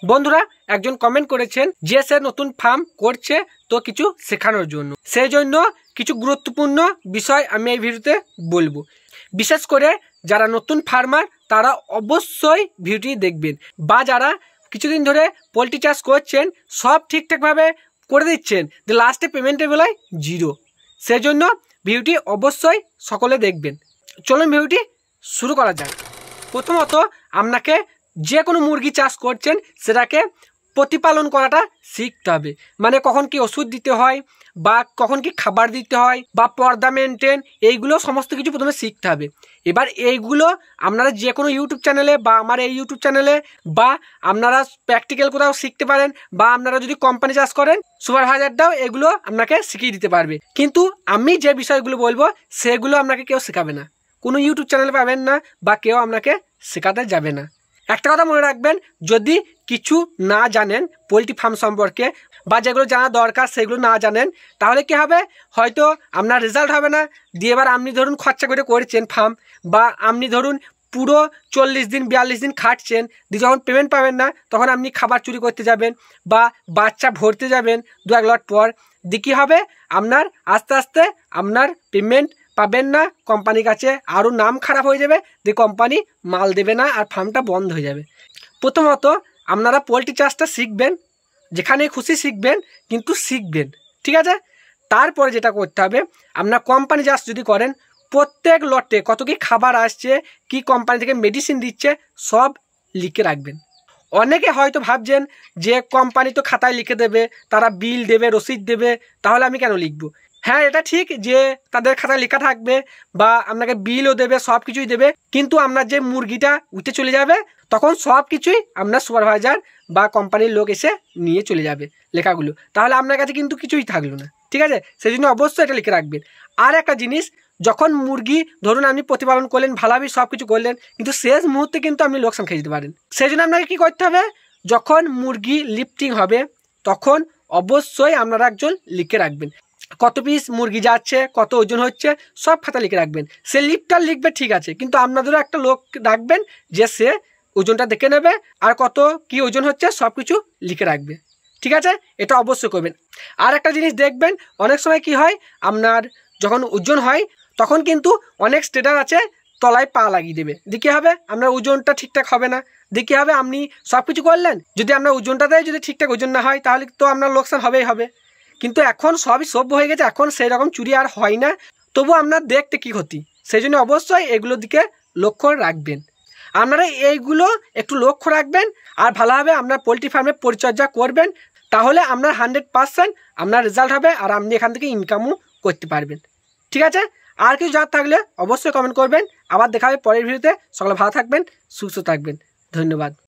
বন্ধুরা একজন কমেন্ট করেছেন যে সে নতুন ফার্ম করছে তো কিছু শেখানোর জন্য, সেই জন্য কিছু গুরুত্বপূর্ণ বিষয় আমি এই ভিডিওতে বলবো। বিশেষ করে যারা নতুন ফার্মার তারা অবশ্যই ভিডিওটি দেখবেন, বা যারা কিছুদিন ধরে পোলট্রি চাষ করছেন সব ঠিকঠাকভাবে করে দিচ্ছেন, যে লাস্টে পেমেন্টের বেলায় জিরো, সেই জন্য ভিডিওটি অবশ্যই সকলে দেখবেন। চলুন ভিডিওটি শুরু করা যাক। প্রথমত আপনাকে যে কোনো মুরগি চাষ করছেন সেটাকে প্রতিপালন করাটা শিখতে হবে, মানে কখন কি ওষুধ দিতে হয় বা কখন কি খাবার দিতে হয় বা পর্দা মেনটেন, এইগুলো সমস্ত কিছু প্রথমে শিখতে হবে। এবার এইগুলো আপনারা যে কোনো ইউটিউব চ্যানেলে বা আমার এই ইউটিউব চ্যানেলে বা আপনারা প্র্যাকটিক্যাল কোথাও শিখতে পারেন, বা আপনারা যদি কোম্পানি চাষ করেন সুপারভাইজারটাও এগুলো আপনাকে শিখিয়ে দিতে পারবে। কিন্তু আমি যে বিষয়গুলো বলবো সেগুলো আপনাকে কেউ শেখাবে না, কোনো ইউটিউব চ্যানেলে পাবেন না বা কেউ আপনাকে শেখাতে যাবে না। একটা কথা মনে রাখবেন, যদি কিছু না জানেন পোলট্রি ফার্ম সম্পর্কে বা যেগুলো জানা দরকার সেগুলো না জানেন, তাহলে কি হবে, হয়তো আপনার রেজাল্ট হবে না। দিয়ে এবার আপনি ধরুন খরচা করে করেছেন ফার্ম, বা আপনি ধরুন পুরো 40 দিন 42 দিন খাটছেন, দিয়ে যখন পেমেন্ট পাবেন না তখন আপনি খাবার চুরি করতে যাবেন বা বাচ্চা ভরতে যাবেন 2-1 লট পর, দিয়ে কী হবে, আপনার আস্তে আস্তে আপনার পেমেন্ট পাবেন না, কোম্পানির কাছে আরও নাম খারাপ হয়ে যাবে, দিয়ে কোম্পানি মাল দেবে না আর ফার্মটা বন্ধ হয়ে যাবে। প্রথমত আপনারা পোলট্রি চাষটা শিখবেন, যেখানে খুশি শিখবেন, কিন্তু শিখবেন, ঠিক আছে। তারপরে যেটা করতে হবে, আপনার কোম্পানি চাষ যদি করেন প্রত্যেক লটে কত কি খাবার আসছে, কি কোম্পানি থেকে মেডিসিন দিচ্ছে সব লিখে রাখবেন। অনেকে হয়তো ভাবছেন যে কোম্পানি তো খাতায় লিখে দেবে, তারা বিল দেবে, রসিদ দেবে, তাহলে আমি কেন লিখবো? হ্যাঁ, এটা ঠিক যে তাদের খাতায় লেখা থাকবে বা আপনাকে বিলও দেবে, সব কিছুই দেবে, কিন্তু আপনার যে মুরগিটা উঠে চলে যাবে তখন সব কিছুই আপনার সুপারভাইজার বা কোম্পানির লোক এসে নিয়ে চলে যাবে লেখাগুলো, তাহলে আপনার কাছে কিন্তু কিছুই থাকলো না, ঠিক আছে। সেই জন্য অবশ্যই এটা লিখে রাখবেন। আর একটা জিনিস, যখন মুরগি ধরুন আপনি প্রতিপালন করলেন, ভালোভাবে সব কিছু করলেন, কিন্তু শেষ মুহূর্তে কিন্তু আপনি লোকসান খেয়ে যেতে পারেন। সেই জন্য আপনাকে কী করতে হবে, যখন মুরগি লিফটিং হবে তখন অবশ্যই আপনারা একজন লিখে রাখবেন কত পিস মুরগি যাচ্ছে, কত ওজন হচ্ছে, সব খাতা লিখে রাখবেন। সে লিফটার লিখবে ঠিক আছে, কিন্তু আপনাদেরও একটা লোক রাখবেন যে সে ওজনটা দেখে নেবে আর কত কি ওজন হচ্ছে সব কিছু লিখে রাখবে, ঠিক আছে। এটা অবশ্যই করবেন। আর একটা জিনিস দেখবেন, অনেক সময় কি হয়, আপনার যখন ওজন হয় তখন কিন্তু অনেক স্টেটার আছে তলায় পা লাগিয়ে দেবে, দিয়ে কী হবে, আপনার ওজনটা ঠিকঠাক হবে না। দিয়ে কী হবে, আপনি সব কিছু করলেন, যদি আপনার ওজনটাতে যদি ঠিকঠাক ওজন না হয় তাহলে তো আপনার লোকসান হবেই হবে। কিন্তু এখন সবই সভ্য হয়ে গেছে, এখন সেই রকম চুরি আর হয় না, তবু আপনার দেখতে কী ক্ষতি, সেই জন্য অবশ্যই এগুলোর দিকে লক্ষ্য রাখবেন। আপনারা এইগুলো একটু লক্ষ্য রাখবেন আর ভালোভাবে আপনার পোলট্রি ফার্মে পরিচর্যা করবেন, তাহলে আপনার 100% আপনার রেজাল্ট হবে আর আপনি এখান থেকে ইনকামও করতে পারবেন, ঠিক আছে। আর কিছু জানার থাকলে অবশ্যই কমেন্ট করবেন। আবার দেখা হবে পরের ভিডিওতে। সকলে ভালো থাকবেন, সুস্থ থাকবেন, ধন্যবাদ।